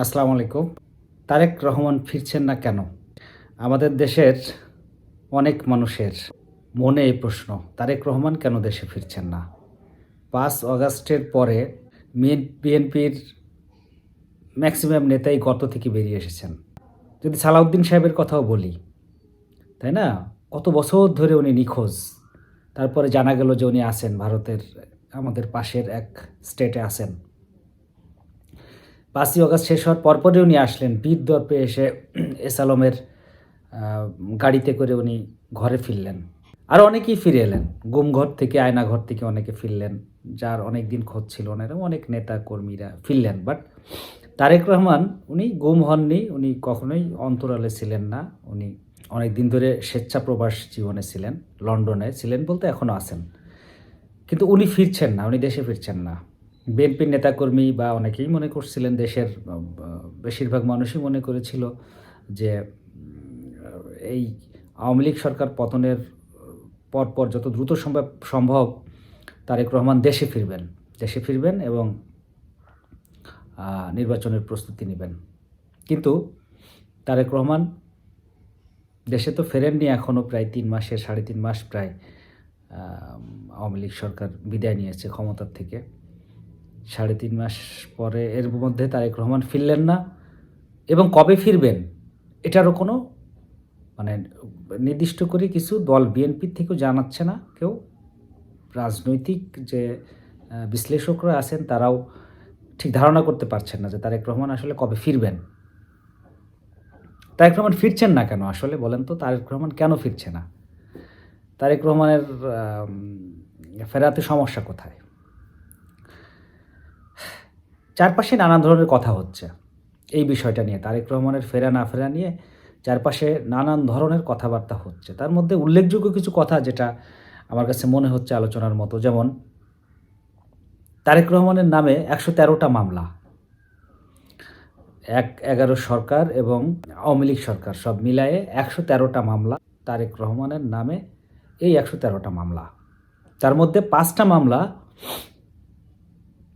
আসসালামু আলাইকুম। তারেক রহমান ফিরছেন না কেন? আমাদের দেশের অনেক মানুষের মনে এই প্রশ্ন, তারেক রহমান কেন দেশে ফিরছেন না? ৫ অগাস্টের পরে বিএনপির ম্যাক্সিমাম নেতাই গর্ত থেকে বেরিয়ে এসেছেন। যদি সালাউদ্দিন সাহেবের কথাও বলি, তাই না? কত বছর ধরে উনি নিখোঁজ। তারপরে জানা গেল যে উনি আছেন ভারতের আমাদের পাশের এক স্টেটে আছেন। ৫ই অগাস্ট শেষ হওয়ার পরপরই উনি আসলেন। বীর দর্পে এসে এস আলমের আ গাড়িতে করে উনি ঘরে ফিরলেন। আরও অনেকেই ফিরে এলেন। গুমঘর থেকে, আয়নাঘর থেকে অনেকে ফিরলেন। যার অনেকদিন খোঁজ ছিল না, এরকম অনেক নেতা কর্মীরা ফিরলেন। বাট তারেক রহমান উনি গুম হননি। উনি কখনোই অন্তরালে ছিলেন না। উনি অনেকদিন ধরে স্বেচ্ছা প্রবাস জীবনে ছিলেন। লন্ডনে ছিলেন বলতে এখনো আছেন। কিন্তু উনি ফিরছেন না, উনি দেশে ফিরছেন না। বিএনপির নেতাকর্মী বা অনেকেই মনে করছিলেন, দেশের বেশিরভাগ মানুষই মনে করেছিল যে এই আওয়ামী লীগ সরকার পতনের পরপর যত দ্রুত সম্ভব তারেক রহমান দেশে ফিরবেন। দেশে ফিরবেন এবং নির্বাচনের প্রস্তুতি নিবেন। কিন্তু তারেক রহমান দেশে তো ফেরেননি এখনও, প্রায় ৩ মাসের ৩.৫ মাস প্রায় আওয়ামী লীগ সরকার বিদায় নিয়েছে ক্ষমতার থেকে। ৩.৫ মাস পরে এর মধ্যে তারেক রহমান ফিরলেন না এবং কবে ফিরবেন এটারও কোনো মানে নির্দিষ্ট করে কিছু দল বিএনপির থেকেও জানাচ্ছে না কেউ। রাজনৈতিক যে বিশ্লেষকরা আছেন তারাও ঠিক ধারণা করতে পারছেন না যে তারেক রহমান আসলে কবে ফিরবেন। তারেক রহমান ফিরছেন না কেন আসলে বলেন তো? তারেক রহমান কেন ফিরছে না? তারেক রহমানের ফেরাতে সমস্যা কোথায়? চারপাশে নানা ধরনের কথা হচ্ছে এই বিষয়টা নিয়ে। তারেক রহমানের ফেরা না ফেরা নিয়ে চারপাশে নানান ধরনের কথাবার্তা হচ্ছে। তার মধ্যে উল্লেখযোগ্য কিছু কথা যেটা আমার কাছে মনে হচ্ছে আলোচনার মতো, যেমন তারেক রহমানের নামে ১১৩টা মামলা। ১/১১ সরকার এবং আওয়ামী লীগ সরকার সব মিলায়ে ১১৩টা মামলা তারেক রহমানের নামে। এই ১১৩টা মামলা, তার মধ্যে ৫টা মামলা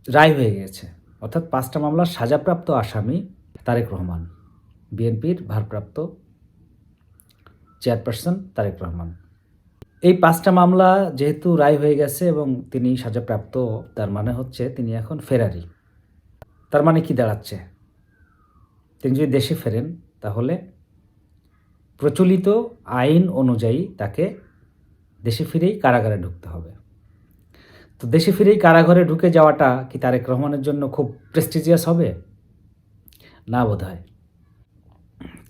রায় হয়ে গিয়েছে। অর্থাৎ ৫টা মামলার সাজাপ্রাপ্ত আসামি তারেক রহমান, বিএনপির ভারপ্রাপ্ত চেয়ারপারসন তারেক রহমান। এই ৫টা মামলা যেহেতু রায় হয়ে গেছে এবং তিনি সাজাপ্রাপ্ত, তার মানে হচ্ছে তিনি এখন ফেরারি। তার মানে কি দাঁড়াচ্ছে? তিনি যদি দেশে ফেরেন তাহলে প্রচলিত আইন অনুযায়ী তাকে দেশে ফিরেই কারাগারে ঢুকতে হবে। তো দেশে ফিরেই কারাগারে ঢুকে যাওয়াটা কি তারেক রহমানের জন্য খুব প্রেস্টিজিয়াস হবে? না বোধহয়।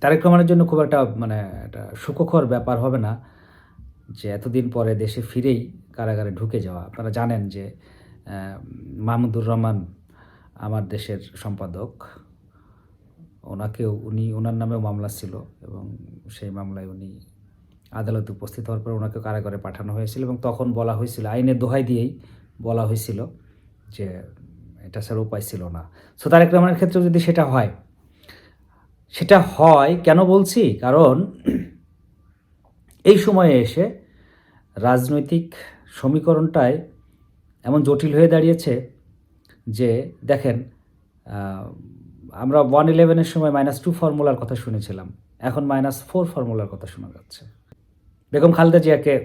তারেক রহমানের জন্য খুব একটা একটা সুখকর ব্যাপার হবে না যে এতদিন পরে দেশে ফিরেই কারাগারে ঢুকে যাওয়া। আপনারা জানেন যে মাহমুদুর রহমান আমার দেশের সম্পাদক, ওনার নামেও মামলা ছিল এবং সেই মামলায় উনি আদালতে উপস্থিত হওয়ার পর ওনাকে কারাগারে পাঠানো হয়েছিল এবং তখন বলা হয়েছিল, আইনের দোহাই দিয়েই বলা হয়েছিল যে এটা ছাড়া উপায় ছিল না। সো তারেক রহমানের ক্ষেত্রেও যদি সেটা হয় কেন বলছি? কারণ এই সময়ে এসে রাজনৈতিক সমীকরণটায় এমন জটিল হয়ে দাঁড়িয়েছে যে দেখেন, আমরা 111-এর সময় -2 ফর্মুলার কথা শুনেছিলাম। এখন -4 ফর্মুলার কথা শোনা যাচ্ছে। বেগম খালেদা জিয়াকে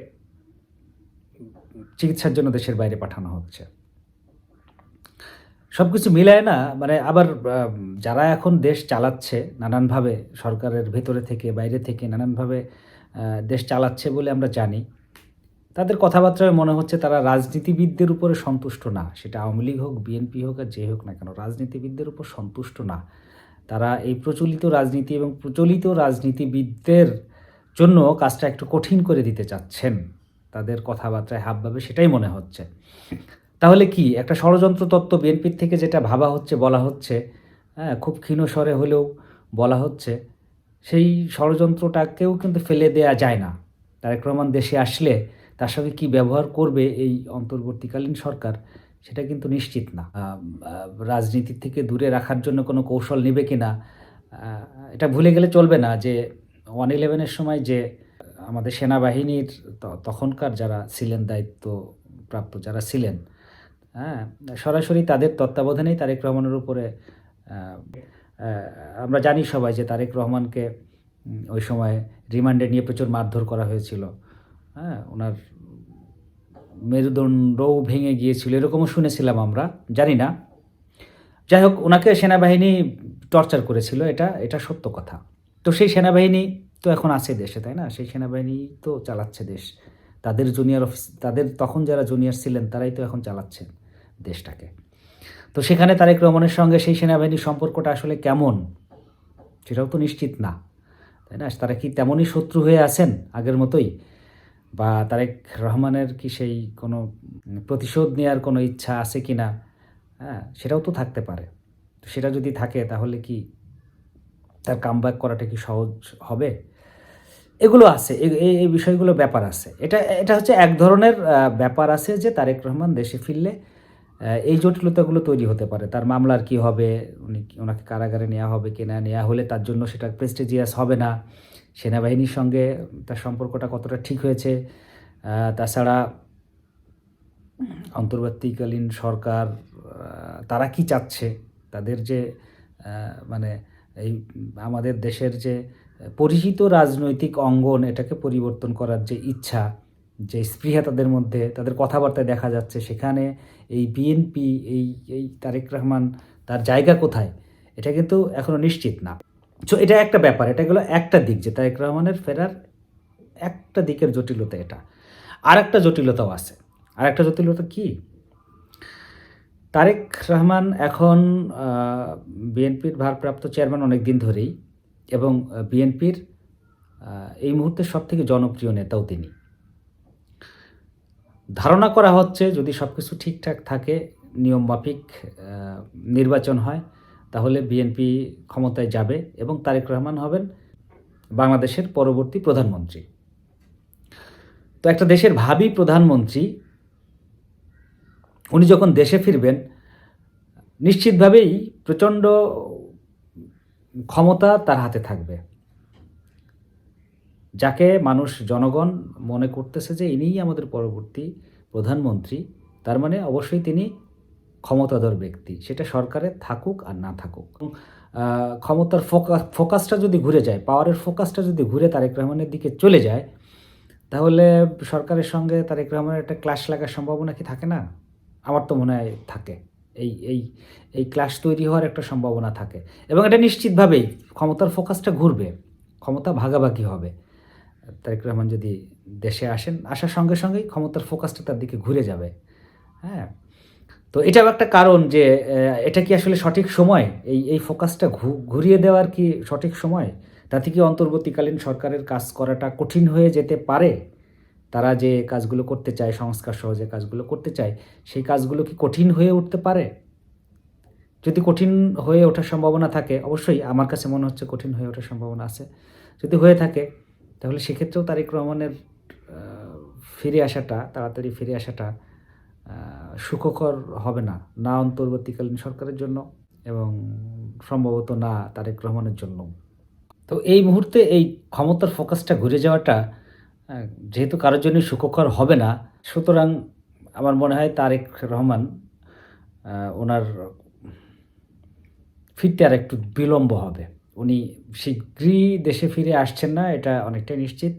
চিকিৎসার জন্য দেশের বাইরে পাঠানো হচ্ছে। সবকিছু মিলায় না, আবার যারা এখন দেশ চালাচ্ছে নানানভাবে, সরকারের ভেতরে থেকে বাইরে থেকে নানানভাবে দেশ চালাচ্ছে বলে আমরা জানি, তাদের কথাবার্তায় মনে হচ্ছে তারা রাজনীতিবিদদের উপরে সন্তুষ্ট না। সেটা আওয়ামী লীগ হোক, বিএনপি হোক আর যে হোক না কেন, রাজনীতিবিদদের উপর সন্তুষ্ট না। তারা এই প্রচলিত রাজনীতি এবং প্রচলিত রাজনীতিবিদদের জন্য কাজটা একটু কঠিন করে দিতে চাচ্ছেন। তাদের কথাবার্তায় হাবভাবে সেটাই মনে হচ্ছে। তাহলে কি একটা ষড়যন্ত্র তত্ত্ব বিএনপির থেকে যেটা ভাবা হচ্ছে, বলা হচ্ছে, হ্যাঁ, খুব ক্ষীণ স্বরে হলেও বলা হচ্ছে, সেই ষড়যন্ত্রটাকেও কিন্তু ফেলে দেয়া যায় না। তারেক রহমান দেশে আসলে তার সঙ্গে কী ব্যবহার করবে এই অন্তর্বর্তীকালীন সরকার, সেটা কিন্তু নিশ্চিত না। রাজনীতি থেকে দূরে রাখার জন্য কোনো কৌশল নেবে কিনা, এটা ভুলে গেলে চলবে না যে 111-এর সময় যে আমাদের সেনাবাহিনীর তখনকার যারা ছিলেন, দায়িত্বপ্রাপ্ত যারা ছিলেন, হ্যাঁ, সরাসরি তাদের তত্ত্বাবধানেই তারেক রহমানের উপরে আমরা জানি সবাই যে তারেক রহমানকে ওই সময় রিমান্ডে নিয়ে প্রচুর মারধর করা হয়েছিল। হ্যাঁ? উনার মেরুদণ্ডও ভেঙে গিয়েছিল এরকমও শুনেছিলাম আমরা, জানি না। যাই হোক উনাকে সেনাবাহিনী টর্চার করেছিল এটা সত্য কথা। তো সেই সেনাবাহিনী তো এখন আছে দেশে, তাই না? সেই সেনাবাহিনী তো চালাচ্ছে দেশ। তাদের তখন যারা জুনিয়র ছিলেন তারাই তো এখন চালাচ্ছেন দেশটাকে। তো সেখানে তারেক রহমানের সঙ্গে সেই সেনাবাহিনীর সম্পর্কটা আসলে কেমন? সেটাও তো নিশ্চিত না, তাই না? তারা কি তেমনই শত্রু হয়ে আছেন আগের মতোই? বা তারেক রহমানের কি সেই কোনো প্রতিশোধ নেয়ার কোনো ইচ্ছা আছে কিনা? হ্যাঁ, সেটাও তো থাকতে পারে। তো সেটা যদি থাকে তাহলে কি তার কামব্যাক করাটা কি সহজ হবে? এগুলো আছে। এই বিষয়গুলো ব্যাপার আছে। এটা হচ্ছে এক ধরনের ব্যাপার আছে যে তারেক রহমান দেশে ফিরলে এই জটিলতাগুলো তৈরি হতে পারে। তার মামলার কি হবে? উনাকে কারাগারে নেয়া হবে কিনা? নেয়া হলে তার জন্য সেটা প্রেস্টিজিয়াস হবে না। সেনাবাহিনীর সঙ্গে তার সম্পর্কটা কতটা ঠিক হয়েছে? তাছাড়া অন্তর্বর্তীকালীন সরকার তারা কি চাচ্ছে? তাদের যে আ মানে এই আমাদের দেশের যে পরিচিত রাজনৈতিক অঙ্গন এটাকে পরিবর্তন করার যে ইচ্ছা, যে স্পৃহা তাদের মধ্যে, তাদের কথাবার্তায় দেখা যাচ্ছে সেখানে এই বিএনপি এই তারেক রহমান তার জায়গা কোথায়? এটা কিন্তু এখনো নিশ্চিত না। সো এটা একটা ব্যাপার। এটা গেল একটা দিক যে তারেক রহমানের ফেরার একটা দিকের জটিলতা এটা। আরেকটা জটিলতাও আছে। আরেকটা জটিলতা কি? তারেক রহমান এখন আ বিএনপির ভারপ্রাপ্ত চেয়ারম্যান অনেকদিন ধরেই এবং বিএনপির আ এই মুহূর্তে সবথেকে জনপ্রিয় নেতাও তিনি। ধারণা করা হচ্ছে যদি সবকিছু ঠিকঠাক থাকে, নিয়মমাফিক আ নির্বাচন হয়, তাহলে বিএনপি ক্ষমতায় যাবে এবং তারেক রহমান হবেন বাংলাদেশের পরবর্তী প্রধানমন্ত্রী। তো একটা দেশের ভাবী প্রধানমন্ত্রী উনি যখন দেশে ফিরবেন, নিশ্চিতভাবেই প্রচণ্ড ক্ষমতা তার হাতে থাকবে। যাকে জনগণ মনে করতেছে যে ইনিই আমাদের পরবর্তী প্রধানমন্ত্রী, তার মানে অবশ্যই তিনি ক্ষমতাধর ব্যক্তি। সেটা সরকারে থাকুক আর না থাকুক। আ ক্ষমতার ফোকাসটা যদি ঘুরে যায়, পাওয়ারের ফোকাসটা যদি ঘুরে তারেক রহমানের দিকে চলে যায়, তাহলে সরকারের সঙ্গে তারেক রহমানের একটা ক্লাশ লাগার সম্ভাবনা কি থাকে না? আমার তো মনে হয় থাকে। এই এই এই ক্লাশ তৈরি হওয়ার একটা সম্ভাবনা থাকে এবং এটা নিশ্চিতভাবেই ক্ষমতার ফোকাসটা ঘুরবে। ক্ষমতা ভাগাভাগি হবে। তারেক রহমান যদি দেশে আসেন, আসার সঙ্গে সঙ্গেই ক্ষমতার ফোকাসটা তার দিকে ঘুরে যাবে। হ্যাঁ? তো এটাও একটা কারণ যে এটা কি আসলে সঠিক সময়? এই ফোকাসটা ঘুরিয়ে দেওয়ার কি সঠিক সময়? তাতে কি অন্তর্বর্তীকালীন সরকারের কাজ করাটা কঠিন হয়ে যেতে পারে? তারা যে কাজগুলো করতে চায়, সংস্কারসহ যে কাজগুলো করতে চায়, সেই কাজগুলো কি কঠিন হয়ে উঠতে পারে? যদি কঠিন হয়ে ওঠার সম্ভাবনা থাকে, অবশ্যই আমার কাছে মনে হচ্ছে কঠিন হয়ে ওঠার সম্ভাবনা আছে। যদি হয়ে থাকে, তাহলে সেক্ষেত্রেও তারেক রহমানের আ তাড়াতাড়ি ফিরে আসাটা আ সুখকর হবে না। না অন্তর্বর্তীকালীন সরকারের জন্য এবং সম্ভবত না তারেক রহমানের জন্যও। তো এই মুহূর্তে এই ক্ষমতার ফোকাসটা ঘুরে যাওয়াটা আ যেহেতু কারো জন্যই সুখকর হবে না, সুতরাং আমার মনে হয় তারেক রহমান উনার ফিরতে আরেকটু বিলম্ব হবে। উনি শিগগিরই দেশে ফিরে আসছেন না, এটা অনেকটাই নিশ্চিত।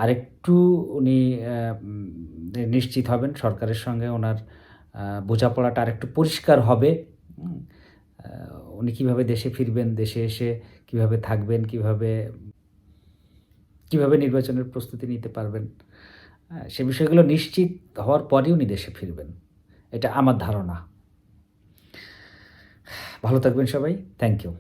আরেকটু উনি নিশ্চিত হবেন সরকারের সঙ্গে উনার বোঝাপড়াটা আরেকটু পরিষ্কার হবে। হুম? আ উনি কিভাবে দেশে ফিরবেন, দেশে এসে কিভাবে থাকবেন, কিভাবে নির্বাচনের প্রস্তুতি নিতে পারবেন। সে বিষয়গুলো নিশ্চিত হওয়ার পরেই উনি দেশে ফিরবেন। এটা আমার ধারণা। ভালো থাকবেন সবাই। Thank you.